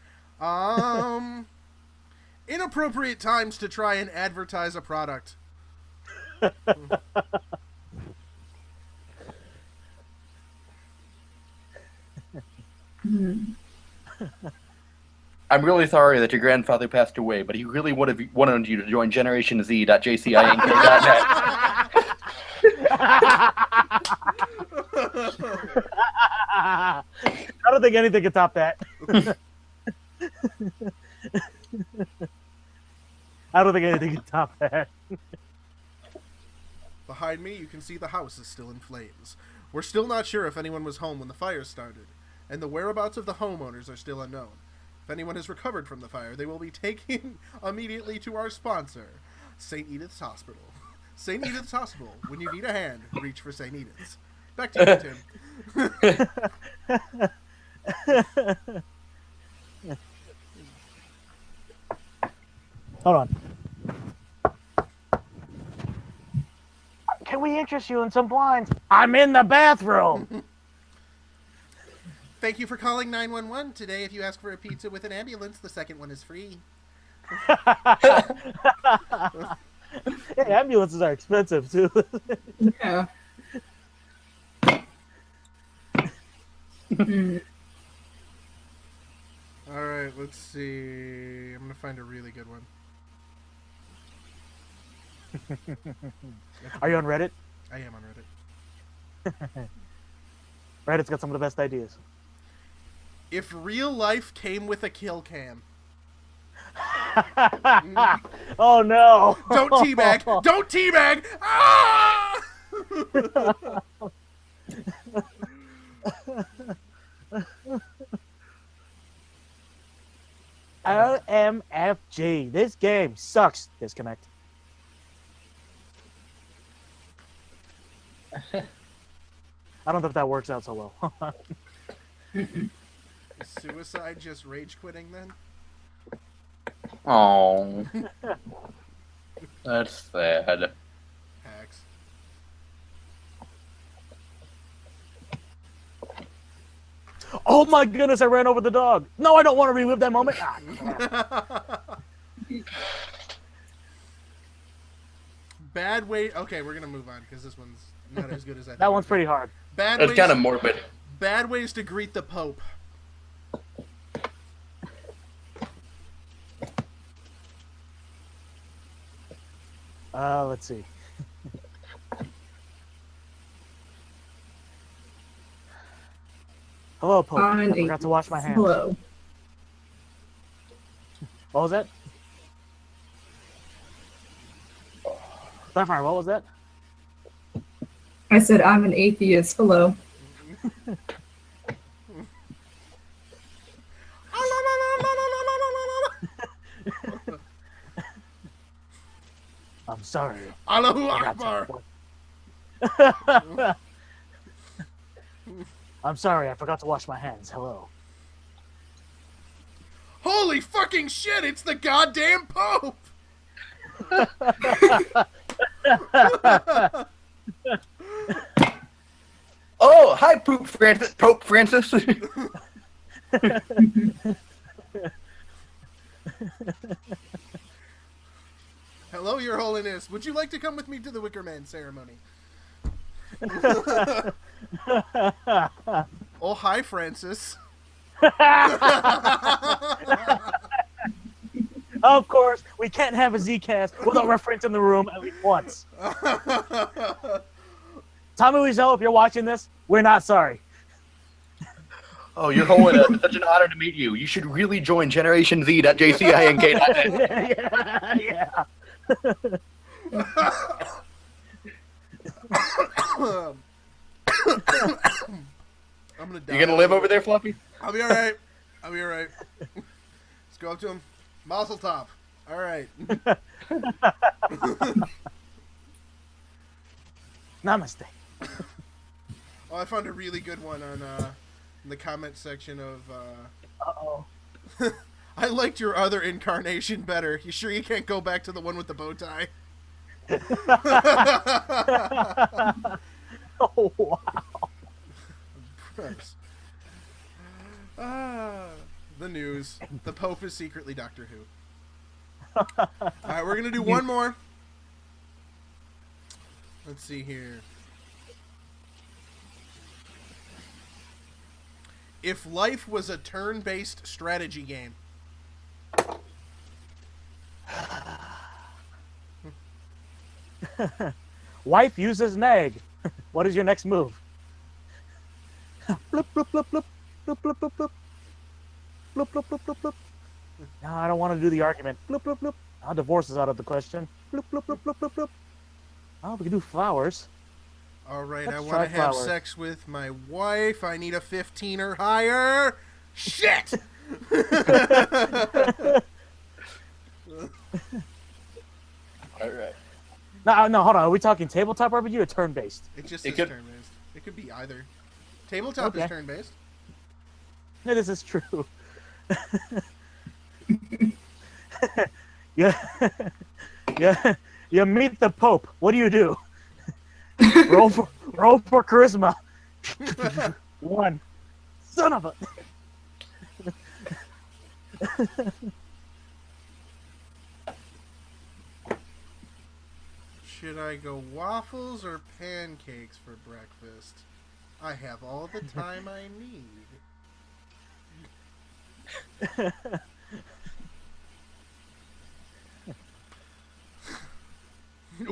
[SPEAKER 2] Inappropriate times to try and advertise a product.
[SPEAKER 3] I'm really sorry that your grandfather passed away, but he really would have wanted you to join GenerationZ.jcink.net.
[SPEAKER 1] I don't think anything can top that. I don't think anything can top that.
[SPEAKER 2] Behind me, you can see the house is still in flames. We're still not sure if anyone was home when the fire started, and the whereabouts of the homeowners are still unknown. If anyone has recovered from the fire, they will be taken immediately to our sponsor, St. Edith's Hospital. St. Edith's Hospital. When you need a hand, reach for St. Edith's. Back to you, Tim.
[SPEAKER 1] Hold on. Can we interest you in some blinds? I'm in the bathroom.
[SPEAKER 2] Thank you for calling 911. Today, if you ask for a pizza with an ambulance, the second one is free.
[SPEAKER 1] Hey, ambulances are expensive too.
[SPEAKER 4] Yeah.
[SPEAKER 2] All right, let's see. I'm going to find a really good one.
[SPEAKER 1] Are you on Reddit?
[SPEAKER 2] I am on Reddit.
[SPEAKER 1] Reddit's got some of the best ideas.
[SPEAKER 2] If real life came with a kill cam.
[SPEAKER 1] Oh no!
[SPEAKER 2] Don't teabag! Don't teabag! Ah!
[SPEAKER 1] OMFG. This game sucks. Disconnect. I don't know if that works out so well.
[SPEAKER 2] Is suicide just rage quitting then?
[SPEAKER 3] Oh, that's sad.
[SPEAKER 2] Hacks.
[SPEAKER 1] Oh my goodness, I ran over the dog. No, I don't want to relive that moment. Ah,
[SPEAKER 2] Bad way. Okay, we're gonna move on because this one's not as good as I thought.
[SPEAKER 1] that one's pretty hard.
[SPEAKER 2] Bad
[SPEAKER 3] That's
[SPEAKER 2] ways.
[SPEAKER 3] kind of morbid.
[SPEAKER 2] Bad ways to greet the Pope.
[SPEAKER 1] Let's see. Hello, Pope. I forgot to wash my hands.
[SPEAKER 4] Hello.
[SPEAKER 1] What was that? Starfire, what was that?
[SPEAKER 4] I said I'm an atheist. Hello.
[SPEAKER 1] I'm sorry.
[SPEAKER 2] Allahu
[SPEAKER 1] I
[SPEAKER 2] Akbar.
[SPEAKER 1] forgot to- I'm sorry, I forgot to wash my hands. Hello.
[SPEAKER 2] Holy fucking shit! It's the goddamn Pope.
[SPEAKER 3] Oh, hi, Pope Francis. Pope Francis.
[SPEAKER 2] Hello, Your Holiness. Would you like to come with me to the Wicker Man ceremony? Oh, hi, Francis.
[SPEAKER 1] Of course, we can't have a Zcast without referencing the room at least once. Tommy Wiesel, if you're watching this, we're not sorry.
[SPEAKER 3] Oh, Your Holiness, it's such an honor to meet you. You should really join GenerationZ.jcink.net.
[SPEAKER 1] Yeah.
[SPEAKER 2] I'm gonna die.
[SPEAKER 3] You gonna live over there, Fluffy?
[SPEAKER 2] I'll be alright. I'll be alright. Let's go up to him. Mazel tov. Alright.
[SPEAKER 1] Namaste.
[SPEAKER 2] Oh, I found a really good one on in the comment section of.
[SPEAKER 1] Uh-oh.
[SPEAKER 2] I liked your other incarnation better. You sure you can't go back to the one with the bow tie?
[SPEAKER 1] Oh, wow.
[SPEAKER 2] The news. The Pope is secretly Doctor Who. Alright, we're going to do one more. Let's see here. If life was a turn-based strategy game.
[SPEAKER 1] Wife uses nag. What is your next move? Bloop, bloop, bloop, bloop. Bloop, bloop, bloop, bloop. Bloop, bloop, bloop, bloop, bloop. No, I don't want to do the argument. Bloop, bloop, bloop. Divorce is out of the question. Bloop, bloop, bloop, bloop, bloop, bloop. Oh, we can do flowers.
[SPEAKER 2] Alright,
[SPEAKER 1] Let's
[SPEAKER 2] I want
[SPEAKER 1] try
[SPEAKER 2] to have
[SPEAKER 1] flowers.
[SPEAKER 2] sex with my wife. I need a 15 or higher. Shit!
[SPEAKER 3] Alright.
[SPEAKER 1] No, hold on. Are we talking tabletop RPG or turn-based?
[SPEAKER 2] It just
[SPEAKER 3] It
[SPEAKER 2] says
[SPEAKER 3] could-
[SPEAKER 2] turn-based. It could be either. Tabletop is
[SPEAKER 1] Okay.
[SPEAKER 2] turn-based.
[SPEAKER 1] No, this is true. yeah, yeah. You meet the Pope. What do? roll for charisma. 1. Son of a.
[SPEAKER 2] Should I go waffles or pancakes for breakfast? I have all the time I need.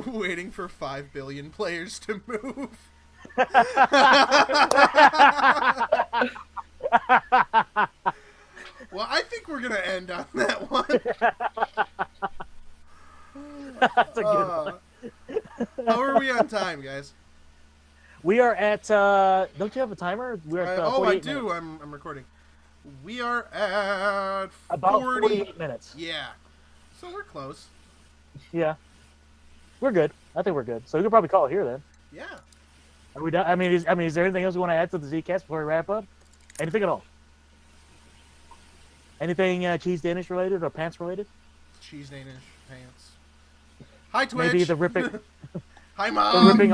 [SPEAKER 2] Waiting for 5 billion players to move. Well, I think we're gonna end on that one.
[SPEAKER 1] That's a good one.
[SPEAKER 2] How are we on time, guys?
[SPEAKER 1] We are at. Don't you have a timer? We're at.
[SPEAKER 2] I
[SPEAKER 1] 48
[SPEAKER 2] do.
[SPEAKER 1] minutes.
[SPEAKER 2] I'm recording. We are at
[SPEAKER 1] About
[SPEAKER 2] 40.
[SPEAKER 1] 48 minutes.
[SPEAKER 2] Yeah. So we're close.
[SPEAKER 1] Yeah. We're good. I think we're good. So we could probably call it here then.
[SPEAKER 2] Yeah.
[SPEAKER 1] Are we done? I mean, is there anything else we want to add to the Zcast before we wrap up? Anything at all? Anything cheese Danish related or pants related?
[SPEAKER 2] Cheese Danish pants. Hi, Twitch.
[SPEAKER 1] Maybe the ripping,
[SPEAKER 2] Hi,
[SPEAKER 1] the
[SPEAKER 2] Mom.
[SPEAKER 1] ripping,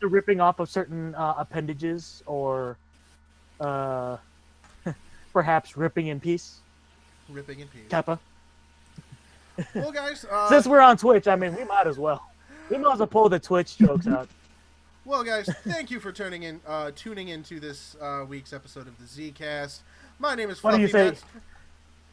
[SPEAKER 1] the ripping off of certain appendages, or perhaps ripping in peace.
[SPEAKER 2] Ripping in peace.
[SPEAKER 1] Kappa.
[SPEAKER 2] Well, guys.
[SPEAKER 1] Since we're on Twitch, I mean, we might as well. We might as well pull the Twitch jokes out.
[SPEAKER 2] Well, guys, thank you for tuning into this week's episode of the Zcast. My name is
[SPEAKER 1] What do
[SPEAKER 2] Fluffy
[SPEAKER 1] you say?
[SPEAKER 2] Nuts.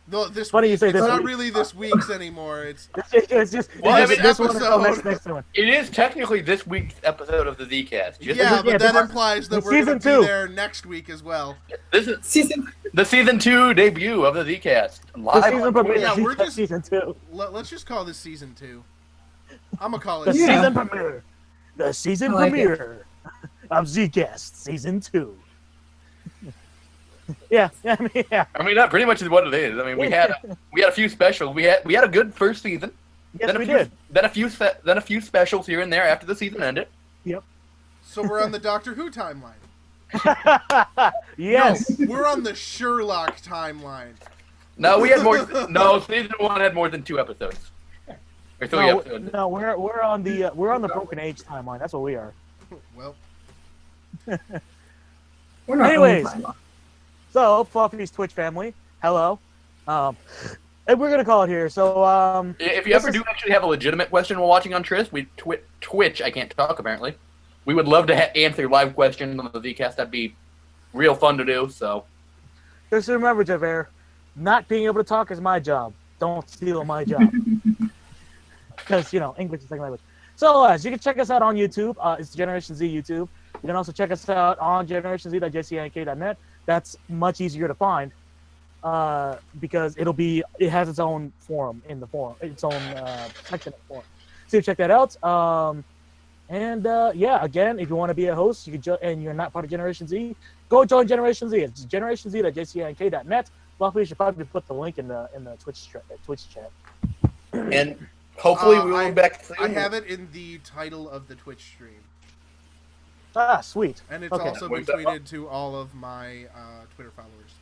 [SPEAKER 2] No, this
[SPEAKER 1] What do you
[SPEAKER 2] week,
[SPEAKER 1] say
[SPEAKER 2] it's
[SPEAKER 1] this
[SPEAKER 2] not
[SPEAKER 1] week?
[SPEAKER 2] really this week's anymore. It's
[SPEAKER 1] It's just
[SPEAKER 3] Well,
[SPEAKER 1] it's
[SPEAKER 3] I
[SPEAKER 1] just
[SPEAKER 3] mean,
[SPEAKER 1] this one until
[SPEAKER 2] episode.
[SPEAKER 1] next one.
[SPEAKER 3] It is technically this week's episode of the Zcast. Just
[SPEAKER 2] yeah,
[SPEAKER 1] yeah,
[SPEAKER 2] but that
[SPEAKER 1] this-
[SPEAKER 2] implies that
[SPEAKER 1] it's
[SPEAKER 2] we're going to
[SPEAKER 1] season
[SPEAKER 2] be
[SPEAKER 1] 2.
[SPEAKER 2] there next week as well.
[SPEAKER 3] This is
[SPEAKER 4] Season
[SPEAKER 3] the season 2 debut of the Zcast.
[SPEAKER 1] The
[SPEAKER 3] Live
[SPEAKER 1] season
[SPEAKER 3] on
[SPEAKER 1] premiere.
[SPEAKER 2] Yeah,
[SPEAKER 3] Twitch.
[SPEAKER 2] we're just-
[SPEAKER 1] season 2.
[SPEAKER 2] Let's just call this season 2. I'm gonna call
[SPEAKER 1] The
[SPEAKER 2] it.
[SPEAKER 4] Yeah.
[SPEAKER 1] season premiere. The season
[SPEAKER 4] I like it.
[SPEAKER 1] premiere of Zcast season 2. Yeah, I mean, yeah.
[SPEAKER 3] I mean, that pretty much is what it is. I mean, we had a few specials. We had a good first season.
[SPEAKER 1] Yes,
[SPEAKER 3] then a
[SPEAKER 1] we
[SPEAKER 3] few,
[SPEAKER 1] did.
[SPEAKER 3] Then a few specials here and there after the season ended.
[SPEAKER 2] So we're on the Doctor Who timeline.
[SPEAKER 1] Yes.
[SPEAKER 2] No, we're on the Sherlock timeline.
[SPEAKER 3] No, we had more. No, season 1 had more than 2 episodes. Or 3
[SPEAKER 1] No,
[SPEAKER 3] episodes.
[SPEAKER 1] no, we're on the Broken Age timeline. That's what we are.
[SPEAKER 2] Well,
[SPEAKER 4] we're not
[SPEAKER 1] Anyways.
[SPEAKER 4] on time.
[SPEAKER 1] So, Fluffy's Twitch family, hello. And we're gonna call it here. So,
[SPEAKER 3] If you
[SPEAKER 1] this
[SPEAKER 3] ever
[SPEAKER 1] is-
[SPEAKER 3] do actually have a legitimate question while watching on Twitch, I can't talk apparently. We would love to answer live questions on the Zcast. That'd be real fun to do. So
[SPEAKER 1] just remember, Javert, not being able to talk is my job. Don't steal my job. Because, English is second language. So, you can check us out on YouTube. It's Generation Z YouTube. You can also check us out on generationz.jcnk.net. That's much easier to find because it has its own forum in the forum, its own section of the forum. So check that out. Again, if you want to be a host, you can and you're not part of Generation Z, go join Generation Z. It's generationz.jcnk.net. Fluffy should probably put the link in the Twitch chat.
[SPEAKER 3] and Hopefully we will be back soon.
[SPEAKER 2] I have it in the title of the Twitch stream.
[SPEAKER 1] Ah, sweet.
[SPEAKER 2] And it's
[SPEAKER 1] Okay.
[SPEAKER 2] also been tweeted to all of my Twitter followers.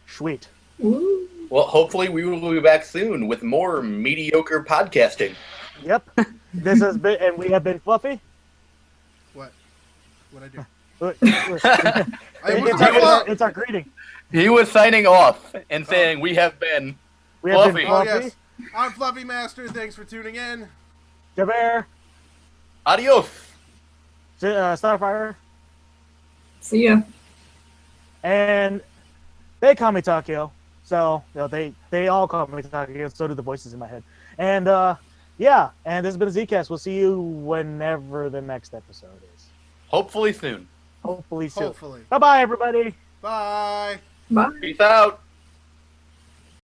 [SPEAKER 1] Sweet.
[SPEAKER 4] Ooh.
[SPEAKER 3] Well, hopefully we will be back soon with more mediocre podcasting.
[SPEAKER 1] Yep. This has been, and we have been Fluffy.
[SPEAKER 2] What? What'd I do?
[SPEAKER 1] It's our greeting.
[SPEAKER 3] He was signing off and saying we have been
[SPEAKER 1] We have
[SPEAKER 3] Fluffy.
[SPEAKER 1] been
[SPEAKER 2] Oh,
[SPEAKER 1] Fluffy.
[SPEAKER 2] yes. I'm Fluffy Master. Thanks for tuning in.
[SPEAKER 1] Javert.
[SPEAKER 3] adios.
[SPEAKER 1] Starfire.
[SPEAKER 4] See ya.
[SPEAKER 1] And they call me Takio. So, they all call me Takio. So do the voices in my head. And, yeah. And this has been a Zcast. We'll see you whenever the next episode is.
[SPEAKER 3] Hopefully soon.
[SPEAKER 1] Hopefully soon.
[SPEAKER 2] Hopefully.
[SPEAKER 1] Bye-bye, everybody.
[SPEAKER 2] Bye.
[SPEAKER 4] Bye.
[SPEAKER 3] Peace out.